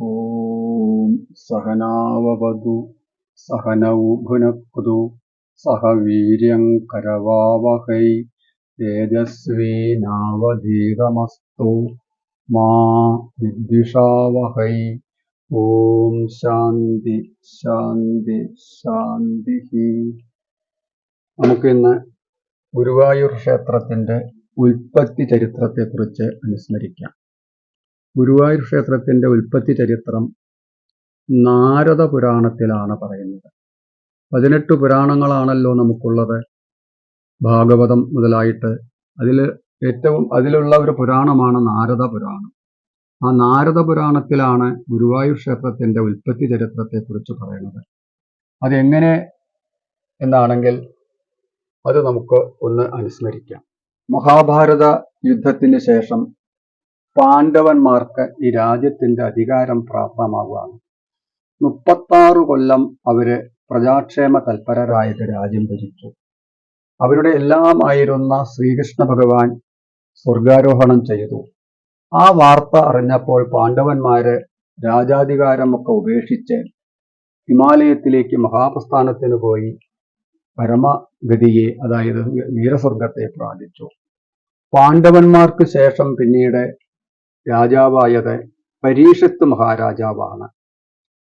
ഓം സഹനാവവതു സഹനൗ ഭുനക്തു സഹ വീര്യം കരവാവഹൈ തേജസ്വിനാവധീതമസ്തു മാ വിദ്വിഷാവഹൈ. ഓം ശാന്തി ശാന്തി ശാന്തി. നമുക്കിന്ന് ഗുരുവായൂർ ക്ഷേത്രത്തിന്റെ ഉൽപ്പത്തി ചരിത്രത്തെക്കുറിച്ച് അനുസ്മരിക്കാം. ഗുരുവായൂർ ക്ഷേത്രത്തിന്റെ ഉൽപ്പത്തി ചരിത്രം നാരദ പുരാണത്തിലാണ് പറയുന്നത്. 18 പുരാണങ്ങളാണല്ലോ നമുക്കുള്ളത്, ഭാഗവതം മുതലായിട്ട്. അതിലുള്ള ഒരു പുരാണമാണ് നാരദ പുരാണം. ആ നാരദ പുരാണത്തിലാണ് ഗുരുവായൂർ ക്ഷേത്രത്തിന്റെ ഉൽപ്പത്തി ചരിത്രത്തെക്കുറിച്ച് പറയുന്നത്. അതെങ്ങനെ എന്നാണെങ്കിൽ അത് നമുക്ക് ഒന്ന് അനുസ്മരിക്കാം. മഹാഭാരത യുദ്ധത്തിന് ശേഷം പാണ്ഡവന്മാർക്ക് ഈ രാജ്യത്തിന്റെ അധികാരം പ്രാപ്തമാവുകയാണ്. 36 കൊല്ലം അവര് പ്രജാക്ഷേമ തൽപരരായിട്ട് രാജ്യം ഭരിച്ചു. അവരുടെ എല്ലാമായിരുന്ന ശ്രീകൃഷ്ണ ഭഗവാൻ സ്വർഗാരോഹണം ചെയ്തു. ആ വാർത്ത അറിഞ്ഞപ്പോൾ പാണ്ഡവന്മാര് രാജാധികാരമൊക്കെ ഉപേക്ഷിച്ച് ഹിമാലയത്തിലേക്ക് മഹാപ്രസ്ഥാനത്തിന് പോയി പരമഗതിയെ, അതായത് വീരസ്വർഗത്തെ പ്രാപിച്ചു. പാണ്ഡവന്മാർക്ക് ശേഷം പിന്നീട് രാജാവായത് പരീക്ഷിത്ത് മഹാരാജാവാണ്.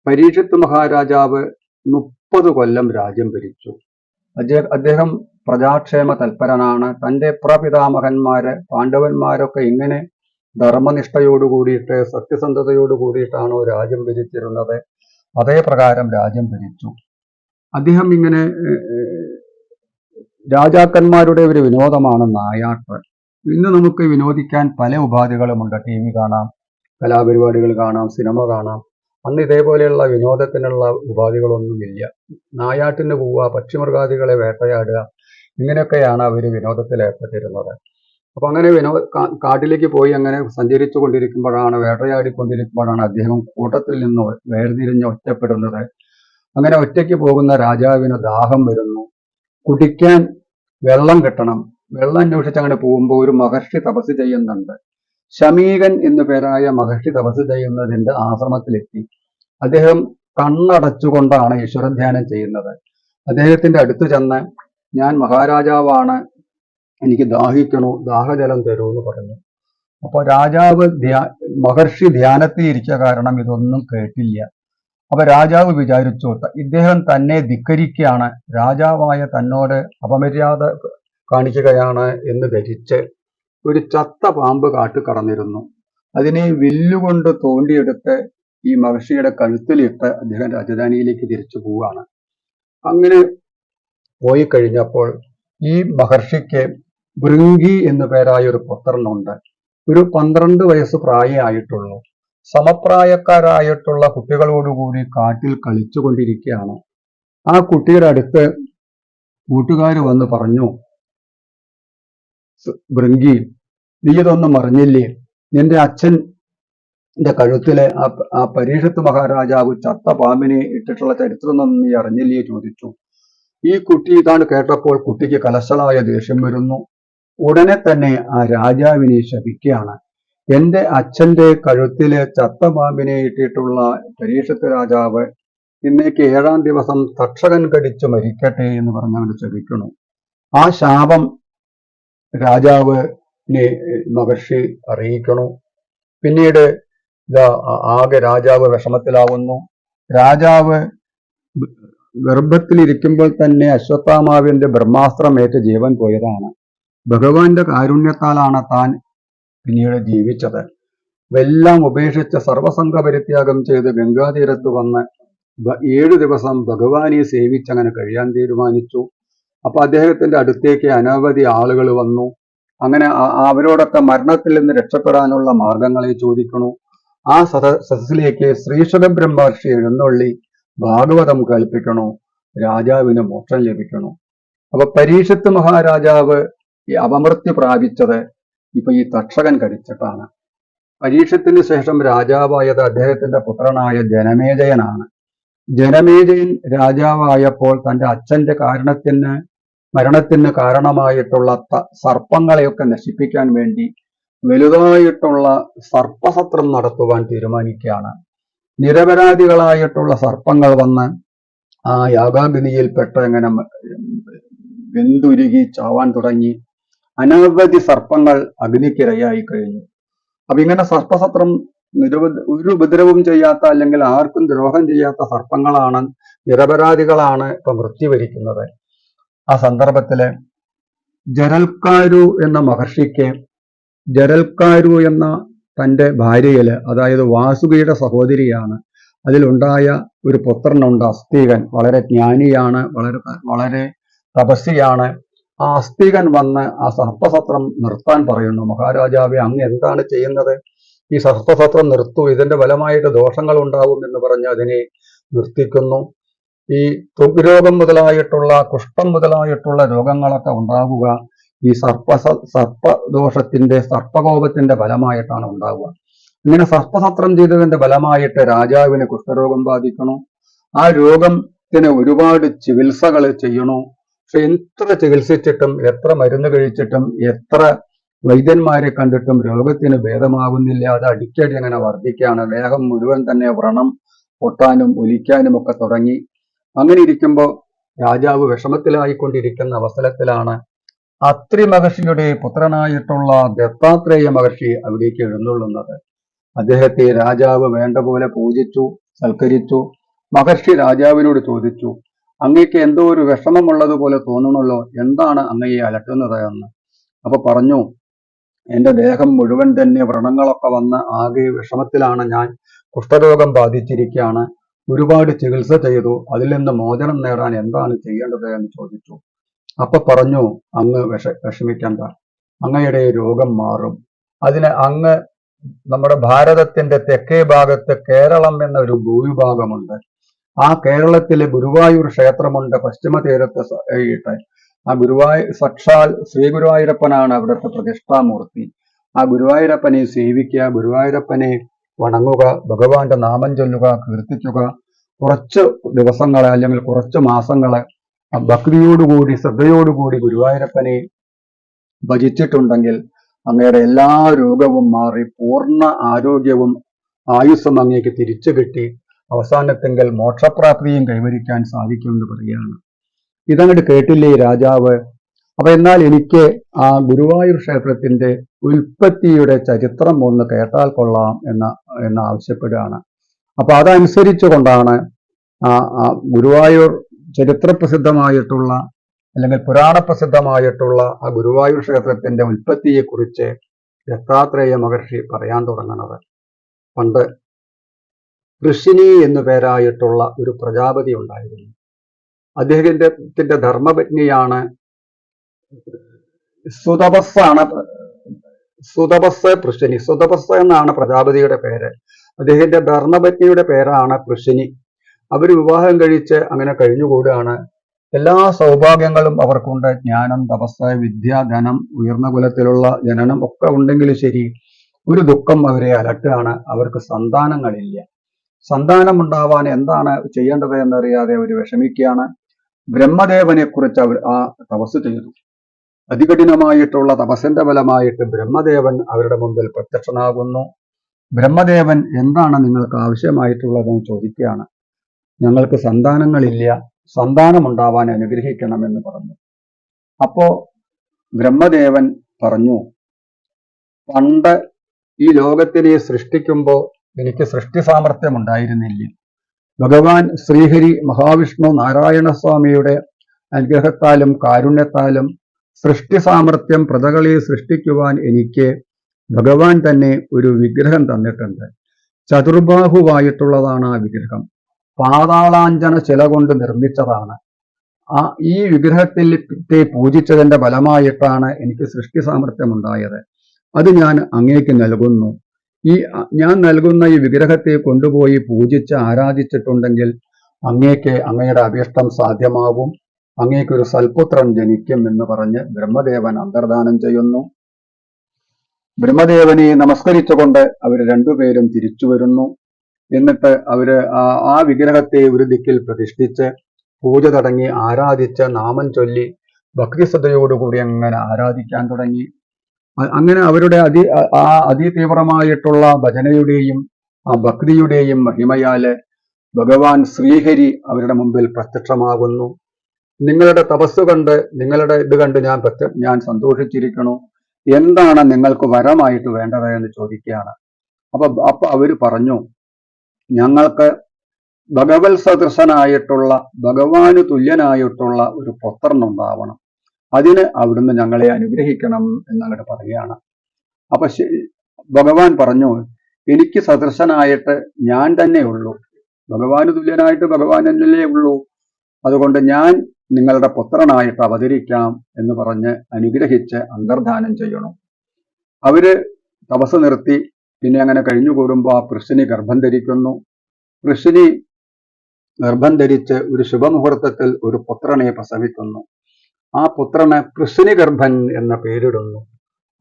പരീക്ഷിത്ത് മഹാരാജാവ് 30 കൊല്ലം രാജ്യം ഭരിച്ചു. അദ്ദേഹം പ്രജാക്ഷേമ തൽപരനാണ്. തൻ്റെ പ്രപിതാമഹന്മാര് പാണ്ഡവന്മാരൊക്കെ ഇങ്ങനെ ധർമ്മനിഷ്ഠയോടുകൂടിയിട്ട് സത്യസന്ധതയോടുകൂടിയിട്ടാണോ രാജ്യം ഭരിച്ചിരുന്നത്, അതേ പ്രകാരം രാജ്യം ഭരിച്ചു. അദ്ദേഹം ഇങ്ങനെ രാജാക്കന്മാരുടെ ഒരു വിനോദമാണ് നായാട്ട്. ഇന്ന് നമുക്ക് വിനോദിക്കാൻ പല ഉപാധികളുമുണ്ട്. TV കാണാം, കലാപരിപാടികൾ കാണാം, സിനിമ കാണാം. അന്ന് ഇതേപോലെയുള്ള വിനോദത്തിനുള്ള ഉപാധികളൊന്നുമില്ല. നായാട്ടിന് പോവുക, പക്ഷിമൃഗാദികളെ വേട്ടയാടുക, ഇങ്ങനെയൊക്കെയാണ് അവർ വിനോദത്തിൽ ഏർപ്പെട്ടിരുന്നത്. അപ്പൊ അങ്ങനെ കാട്ടിലേക്ക് പോയി അങ്ങനെ സഞ്ചരിച്ചു കൊണ്ടിരിക്കുമ്പോഴാണ്, വേട്ടയാടിക്കൊണ്ടിരിക്കുമ്പോഴാണ് അദ്ദേഹം കൂട്ടത്തിൽ നിന്ന് വേർതിരിഞ്ഞ് ഒറ്റപ്പെടുന്നത്. അങ്ങനെ ഒറ്റയ്ക്ക് പോകുന്ന രാജാവിന് ദാഹം വരുന്നു. കുടിക്കാൻ വെള്ളം കിട്ടണം. വെള്ളം അന്വേഷിച്ച് അങ്ങനെ പോകുമ്പോൾ ഒരു മഹർഷി തപസ് ചെയ്യുന്നുണ്ട്. ശമീകൻ എന്നു പേരായ മഹർഷി തപസ് ചെയ്യുന്നതിന്റെ ആശ്രമത്തിലെത്തി. അദ്ദേഹം കണ്ണടച്ചുകൊണ്ടാണ് ഈശ്വരധ്യാനം ചെയ്യുന്നത്. അദ്ദേഹത്തിന്റെ അടുത്ത് ചെന്ന്, ഞാൻ മഹാരാജാവാണ്, എനിക്ക് ദാഹിക്കണു, ദാഹജലം തരൂ എന്ന് പറഞ്ഞു. അപ്പൊ രാജാവ് മഹർഷി ധ്യാനത്തിൽ ഇരിച്ച കാരണം ഇതൊന്നും കേട്ടില്ല. അപ്പൊ രാജാവ് വിചാരിച്ചു, ഇദ്ദേഹം തന്നെ ധിക്കരിക്കുകയാണ്, രാജാവായ തന്നോട് അപമര്യാദ കാണിക്കുകയാണ് എന്ന് ധരിച്ച് ഒരു ചത്ത പാമ്പ് കാട്ടു കടന്നിരുന്നു. അതിനെ വില്ലുകൊണ്ട് തോണ്ടിയെടുത്ത് ഈ മഹർഷിയുടെ കഴുത്തിലിട്ട് അദ്ദേഹം രാജധാനിയിലേക്ക് തിരിച്ചു പോവുകയാണ്. അങ്ങനെ പോയി കഴിഞ്ഞപ്പോൾ ഈ മഹർഷിക്ക് ഭൃങ്കി എന്നു പേരായ ഒരു പുത്രനുണ്ട്. ഒരു 12 വയസ്സ് പ്രായമായിട്ടുള്ളൂ. സമപ്രായക്കാരായിട്ടുള്ള കുട്ടികളോടുകൂടി കാട്ടിൽ കളിച്ചു കൊണ്ടിരിക്കുകയാണ്. ആ കുട്ടിയുടെ അടുത്ത് കൂട്ടുകാർ വന്ന് പറഞ്ഞു, ഭൃങ്കി, നീ ഇതൊന്നും അറിഞ്ഞില്ലേ? നിന്റെ അച്ഛൻ്റെ കഴുത്തിലെ ആ പരീക്ഷത്ത് മഹാരാജാവ് ചത്ത പാമ്പിനെ ഇട്ടിട്ടുള്ള ചരിത്രമൊന്നും നീ അറിഞ്ഞില്ലേ ചോദിച്ചു. ഈ കുട്ടി ഇതാണ് കേട്ടപ്പോൾ കുട്ടിക്ക് കലശലായ ദേഷ്യം വരുന്നു. ഉടനെ തന്നെ ആ രാജാവിനെ ശപിക്കുകയാണ്. എന്റെ അച്ഛന്റെ കഴുത്തിലെ ചത്ത പാമ്പിനെ ഇട്ടിട്ടുള്ള പരീക്ഷത്ത് രാജാവ് ഇന്നേക്ക് 7-ാം ദിവസം തക്ഷകൻ കടിച്ചു മരിക്കട്ടെ എന്ന് പറഞ്ഞുകൊണ്ട് ശപിക്കുന്നു. ആ ശാപം രാജാവിനെ മഹർഷി അറിയിക്കണു. പിന്നീട് ആകെ രാജാവ് വിഷമത്തിലാവുന്നു. രാജാവ് ഗർഭത്തിലിരിക്കുമ്പോൾ തന്നെ അശ്വത്ഥാമാവിന്റെ ബ്രഹ്മാസ്ത്രമേറ്റ് ജീവൻ പോയതാണ്. ഭഗവാന്റെ കാരുണ്യത്താലാണ് താൻ പിന്നീട് ജീവിച്ചത്. എല്ലാം ഉപേക്ഷിച്ച് സർവസംഘ പരിത്യാഗം ചെയ്ത് ഗംഗാതീരത്ത് വന്ന് 7 ദിവസം ഭഗവാനെ സേവിച്ചങ്ങനെ കഴിയാൻ തീരുമാനിച്ചു. അപ്പൊ അദ്ദേഹത്തിന്റെ അടുത്തേക്ക് അനവധി ആളുകൾ വന്നു. അങ്ങനെ അവരോടൊക്കെ മരണത്തിൽ നിന്ന് രക്ഷപ്പെടാനുള്ള മാർഗങ്ങളെ ചോദിക്കണു. ആ സദസ്സിലേക്ക് ശ്രീശുക ബ്രഹ്മർഷി എഴുന്നള്ളി ഭാഗവതം കേൾപ്പിക്കണു. രാജാവിന് മോക്ഷം ലഭിക്കണു. അപ്പൊ പരീക്ഷത്ത് മഹാരാജാവ് ഈ അപമൃത്യു പ്രാപിച്ചത് ഇപ്പൊ ഈ തക്ഷകൻ കടിച്ചിട്ടാണ്. പരീക്ഷത്തിന് ശേഷം രാജാവായത് അദ്ദേഹത്തിന്റെ പുത്രനായ ജനമേജയനാണ്. ജനമേജയൻ രാജാവായപ്പോൾ തന്റെ അച്ഛന്റെ മരണത്തിന് കാരണമായിട്ടുള്ള സർപ്പങ്ങളെയൊക്കെ നശിപ്പിക്കാൻ വേണ്ടി വലുതായിട്ടുള്ള സർപ്പസത്രം നടത്തുവാൻ തീരുമാനിക്കുകയാണ്. നിരപരാധികളായിട്ടുള്ള സർപ്പങ്ങൾ വന്ന് ആ യാഗാഗ്നിയിൽപ്പെട്ട് ഇങ്ങനെ വെന്തുരുകി ചാവാൻ തുടങ്ങി. അനവധി സർപ്പങ്ങൾ അഗ്നിക്കിരയായി കഴിഞ്ഞു. അപ്പൊ ഇങ്ങനെ സർപ്പസത്രം ഒരു ഉപദ്രവവും ചെയ്യാത്ത അല്ലെങ്കിൽ ആർക്കും ദ്രോഹം ചെയ്യാത്ത സർപ്പങ്ങളാണ്, നിരപരാധികളാണ് ഇപ്പൊ മൃത്യു വരിക്കുന്നത്. ആ സന്ദർഭത്തില് ജരൽക്കാരു എന്ന മഹർഷിക്ക് ജരൽക്കാരു എന്ന തന്റെ ഭാര്യയില്, അതായത് വാസുകിയുടെ സഹോദരിയാണ്, അതിലുണ്ടായ ഒരു പുത്രനുണ്ട് അസ്തീകൻ. വളരെ ജ്ഞാനിയാണ്, വളരെ തപസ്വിയാണ്. ആ അസ്തീകൻ വന്ന് ആ സർപ്പസത്രം നിർത്താൻ പറയുന്നു. മഹാരാജാവെ, അങ്ങ് എന്താണ് ചെയ്യുന്നത്? ഈ സർപ്പസത്രം നിർത്തൂ, ഇതിന്റെ ഫലമായിട്ട് ദോഷങ്ങൾ ഉണ്ടാവും എന്ന് പറഞ്ഞ് അതിനെ നിർത്തിക്കുന്നു. ഈ ത്വഗ്രോഗം മുതലായിട്ടുള്ള, കുഷ്ഠം മുതലായിട്ടുള്ള രോഗങ്ങളൊക്കെ ഉണ്ടാവുക ഈ സർപ്പദോഷത്തിന്റെ, സർപ്പകോപത്തിന്റെ ഫലമായിട്ടാണ് ഉണ്ടാവുക. ഇങ്ങനെ സർപ്പസത്രം ചെയ്തതിന്റെ ഫലമായിട്ട് രാജാവിന് കുഷ്ഠരോഗം ബാധിക്കണു. ആ രോഗത്തിന് ഒരുപാട് ചികിത്സകൾ ചെയ്യണു. പക്ഷെ എത്ര ചികിത്സിച്ചിട്ടും, എത്ര മരുന്ന് കഴിച്ചിട്ടും, എത്ര വൈദ്യന്മാരെ കണ്ടിട്ടും രോഗത്തിന് ഭേദമാകുന്നില്ല. അത് അടിക്കടി അങ്ങനെ വർദ്ധിക്കുകയാണ്. ദേഹം മുഴുവൻ തന്നെ വ്രണം പൊട്ടാനും ഒലിക്കാനും ഒക്കെ തുടങ്ങി. അങ്ങനെ ഇരിക്കുമ്പോൾ രാജാവ് വിഷമത്തിലായിക്കൊണ്ടിരിക്കുന്ന അവസരത്തിലാണ് അത്രി മഹർഷിയുടെ പുത്രനായിട്ടുള്ള ദത്താത്രേയ മഹർഷി അവിടേക്ക് എഴുന്നള്ളുന്നത്. അദ്ദേഹത്തെ രാജാവ് വേണ്ട പോലെ പൂജിച്ചു, സൽക്കരിച്ചു. മഹർഷി രാജാവിനോട് ചോദിച്ചു, അങ്ങയ്ക്ക് എന്തോ ഒരു വിഷമമുള്ളതുപോലെ തോന്നണല്ലോ, എന്താണ് അങ്ങയെ അലട്ടുന്നത് എന്ന്. അപ്പൊ പറഞ്ഞു, എന്റെ ദേഹം മുഴുവൻ തന്നെ വ്രണങ്ങളൊക്കെ വന്ന് ആകെ വിഷമത്തിലാണ് ഞാൻ. കുഷ്ഠരോഗം ബാധിച്ചിരിക്കുകയാണ്. ഒരുപാട് ചികിത്സ ചെയ്തു. അതിൽ നിന്ന് മോചനം നേടാൻ എന്താണ് ചെയ്യേണ്ടത് എന്ന് ചോദിച്ചു. അപ്പൊ പറഞ്ഞു, അങ്ങ് വിഷമിക്കണ്ട, അങ്ങയുടെ രോഗം മാറും. അതിന് അങ്ങ് നമ്മുടെ ഭാരതത്തിന്റെ തെക്കേ ഭാഗത്ത് കേരളം എന്ന ഒരു ഭൂവിഭാഗമുണ്ട്. ആ കേരളത്തിലെ ഗുരുവായൂർ ക്ഷേത്രമുണ്ട് പശ്ചിമ തീരത്ത് ആയിട്ട്. ആ സാക്ഷാൽ ശ്രീ ഗുരുവായൂരപ്പനാണ് അവിടുത്തെ പ്രതിഷ്ഠാമൂർത്തി. ആ ഗുരുവായൂരപ്പനെ സേവിക്കുക, ഗുരുവായൂരപ്പനെ വണങ്ങുക, ഭഗവാന്റെ നാമം ചൊല്ലുക, കീർത്തിക്കുക. കുറച്ച് ദിവസങ്ങളെ അല്ലെങ്കിൽ കുറച്ച് മാസങ്ങളെ ഭക്തിയോടുകൂടി, ശ്രദ്ധയോടുകൂടി ഗുരുവായൂരപ്പനെ ഭജിച്ചിട്ടുണ്ടെങ്കിൽ അങ്ങയുടെ എല്ലാ രോഗവും മാറി പൂർണ്ണ ആരോഗ്യവും ആയുസ്സും അങ്ങേക്ക് തിരിച്ചു കിട്ടി അവസാനത്തെങ്കിൽ മോക്ഷപ്രാപ്തിയും കൈവരിക്കാൻ സാധിക്കുമെന്ന് പറയുകയാണ്. ഇതങ്ങോട്ട് കേട്ടില്ലേ രാജാവ്? അപ്പൊ എന്നാൽ എനിക്ക് ആ ഗുരുവായൂർ ക്ഷേത്രത്തിന്റെ ഉൽപ്പത്തിയുടെ ചരിത്രം ഒന്ന് കേട്ടാൽ കൊള്ളാം എന്ന് ആവശ്യപ്പെടുകയാണ്. അപ്പൊ അതനുസരിച്ചു കൊണ്ടാണ് ആ ഗുരുവായൂർ ചരിത്രപ്രസിദ്ധമായിട്ടുള്ള അല്ലെങ്കിൽ പുരാണപ്രസിദ്ധമായിട്ടുള്ള ആ ഗുരുവായൂർ ക്ഷേത്രത്തിന്റെ ഉൽപ്പത്തിയെക്കുറിച്ച് ദത്താത്രേയ മഹർഷി പറയാൻ തുടങ്ങുന്നത്. പണ്ട് ഋഷിനി എന്നു പേരായിട്ടുള്ള ഒരു പ്രജാപതി ഉണ്ടായിരുന്നു. അദ്ദേഹത്തിന്റെ ധർമ്മപത്നിയാണ് സുതപസ് പൃഷിനി. സുതപസ് എന്നാണ് പ്രജാപതിയുടെ പേര്. അദ്ദേഹത്തിന്റെ ധർമ്മപത്നിയുടെ പേരാണ് പൃഷിനി. അവർ വിവാഹം കഴിച്ച് അങ്ങനെ കഴിഞ്ഞുകൂടുകയാണ്. എല്ലാ സൗഭാഗ്യങ്ങളും അവർക്കുണ്ട്. ജ്ഞാനം, തപസ്, വിദ്യ, ധനം, ഉയർന്ന കുലത്തിലുള്ള ജനനം ഒക്കെ ഉണ്ടെങ്കിലും ശരി, ഒരു ദുഃഖം അവരെ അലട്ടുകയാണ്. അവർക്ക് സന്താനങ്ങളില്ല. സന്താനമുണ്ടാവാൻ എന്താണ് ചെയ്യേണ്ടത് എന്നറിയാതെ അവർ വിഷമിക്കുകയാണ്. ബ്രഹ്മദേവനെ കുറിച്ച് അവർ ആ തപസ് ചെയ്തു. അതികഠിനമായിട്ടുള്ള തപസ്സിന്റെ ഫലമായിട്ട് ബ്രഹ്മദേവൻ അവരുടെ മുമ്പിൽ പ്രത്യക്ഷനാകുന്നു. ബ്രഹ്മദേവൻ എന്താണ് നിങ്ങൾക്ക് ആവശ്യമായിട്ടുള്ളതെന്ന് ചോദിക്കുകയാണ്. ഞങ്ങൾക്ക് സന്താനങ്ങളില്ല, സന്താനമുണ്ടാവാൻ അനുഗ്രഹിക്കണമെന്ന് പറഞ്ഞു. അപ്പോ ബ്രഹ്മദേവൻ പറഞ്ഞു, പണ്ട് ഈ ലോകത്തിനെ സൃഷ്ടിക്കുമ്പോൾ എനിക്ക് സൃഷ്ടി സാമർഥ്യം ഉണ്ടായിരുന്നില്ല. ഭഗവാൻ ശ്രീഹരി മഹാവിഷ്ണു നാരായണസ്വാമിയുടെ അനുഗ്രഹത്താലും കാരുണ്യത്താലും സൃഷ്ടി സാമർഥ്യം പ്രജകളെ സൃഷ്ടിക്കുവാൻ എനിക്ക് ഭഗവാൻ തന്നെ ഒരു വിഗ്രഹം തന്നിട്ടുണ്ട്. ചതുർബാഹുവായിട്ടുള്ളതാണ് ആ വിഗ്രഹം. പാതാളാഞ്ജന ശില കൊണ്ട് നിർമ്മിച്ചതാണ്. ഈ വിഗ്രഹത്തെ പൂജിച്ചതിന്റെ ഫലമായിട്ടാണ് എനിക്ക് സൃഷ്ടി സാമർഥ്യം ഉണ്ടായത്. അത് ഞാൻ അങ്ങേക്ക് നൽകുന്നു. ഞാൻ നൽകുന്ന ഈ വിഗ്രഹത്തെ കൊണ്ടുപോയി പൂജിച്ച് ആരാധിച്ചിട്ടുണ്ടെങ്കിൽ അങ്ങേക്ക് അങ്ങയുടെ അഭീഷ്ടം സാധ്യമാവും, അങ്ങേക്കൊരു സൽപുത്രൻ ജനിക്കും എന്ന് പറഞ്ഞ് ബ്രഹ്മദേവൻ അന്തർദാനം ചെയ്യുന്നു. ബ്രഹ്മദേവനെ നമസ്കരിച്ചുകൊണ്ട് അവർ രണ്ടുപേരും തിരിച്ചു വരുന്നു. എന്നിട്ട് അവര് ആ വിഗ്രഹത്തെ ഒരു ദിക്കിൽ പ്രതിഷ്ഠിച്ച് പൂജ തുടങ്ങി, ആരാധിച്ച് നാമം ചൊല്ലി ഭക്തിശ്രദ്ധയോടുകൂടി അങ്ങനെ ആരാധിക്കാൻ തുടങ്ങി. അങ്ങനെ അവരുടെ അതിതീവ്രമായിട്ടുള്ള ഭജനയുടെയും ആ ഭക്തിയുടെയും മഹിമയാല് ഭഗവാൻ ശ്രീഹരി അവരുടെ മുമ്പിൽ പ്രത്യക്ഷമാകുന്നു. നിങ്ങളുടെ തപസ് കണ്ട്, നിങ്ങളുടെ ഇത് കണ്ട് ഞാൻ സന്തോഷിച്ചിരിക്കണു. എന്താണ് നിങ്ങൾക്ക് വരമായിട്ട് വേണ്ടത് എന്ന് ചോദിക്കുകയാണ്. അപ്പൊ അവര് പറഞ്ഞു, ഞങ്ങൾക്ക് ഭഗവത് സദൃശനായിട്ടുള്ള, ഭഗവാന് തുല്യനായിട്ടുള്ള ഒരു പുത്രനുണ്ടാവണം. അതിന് അവിടുന്ന് ഞങ്ങളെ അനുഗ്രഹിക്കണം എന്നങ്ങോട്ട് പറയുകയാണ്. അപ്പൊ ഭഗവാൻ പറഞ്ഞു, എനിക്ക് സദൃശനായിട്ട് ഞാൻ തന്നെ ഉള്ളൂ, ഭഗവാന് തുല്യനായിട്ട് ഭഗവാൻ തന്നെയല്ലേ ഉള്ളൂ, അതുകൊണ്ട് ഞാൻ നിങ്ങളുടെ പുത്രനായിട്ട് അവതരിക്കാം എന്ന് പറഞ്ഞ് അനുഗ്രഹിച്ച് അന്തർധാനം ചെയ്യണം. അവര് തപസ് നിർത്തി. പിന്നെ അങ്ങനെ കഴിഞ്ഞുകൂടുമ്പോൾ ആ പൃശ്ശിനി ഗർഭം ധരിക്കുന്നു. പൃശ്ശിനി ഗർഭം ധരിച്ച് ഒരു ശുഭമുഹൂർത്തത്തിൽ ഒരു പുത്രനെ പ്രസവിക്കുന്നു. ആ പുത്രന് പൃശ്ശിനി ഗർഭൻ എന്ന പേരിടുന്നു.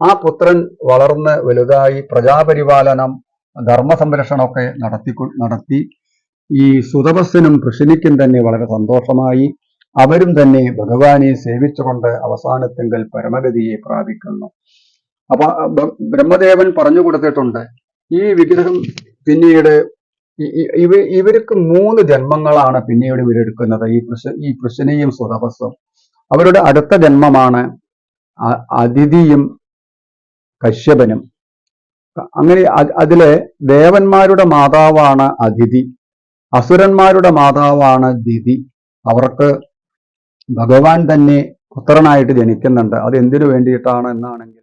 ആ പുത്രൻ വളർന്ന് വലുതായി പ്രജാപരിപാലനം, ധർമ്മസംരക്ഷണമൊക്കെ നടത്തി ഈ സുതപസ്സിനും പൃശ്ശിനിക്കും തന്നെ വളരെ സന്തോഷമായി. അവരും തന്നെ ഭഗവാനെ സേവിച്ചുകൊണ്ട് അവസാനത്തെങ്കിൽ പരമഗതിയെ പ്രാപിക്കുന്നു. അപ്പൊ ബ്രഹ്മദേവൻ പറഞ്ഞു കൊടുത്തിട്ടുണ്ട്, ഈ വിഗ്രഹം പിന്നീട് ഇവർക്ക് 3 ജന്മങ്ങളാണ് പിന്നീട് ഇവരെടുക്കുന്നത്. ഈ പൃശ്ശിനിയും സുതപസ്സും. അവരുടെ അടുത്ത ജന്മമാണ് അദിതിയും കശ്യപനും. അങ്ങനെ അതിലെ ദേവന്മാരുടെ മാതാവാണ് അദിതി, അസുരന്മാരുടെ മാതാവാണ് ദിതി. അവർക്ക് ഭഗവാൻ തന്നെ പുത്രനായിട്ട് ജനിക്കുന്നുണ്ട്. അത് എന്തിനു വേണ്ടിയിട്ടാണ് എന്നാണെങ്കിൽ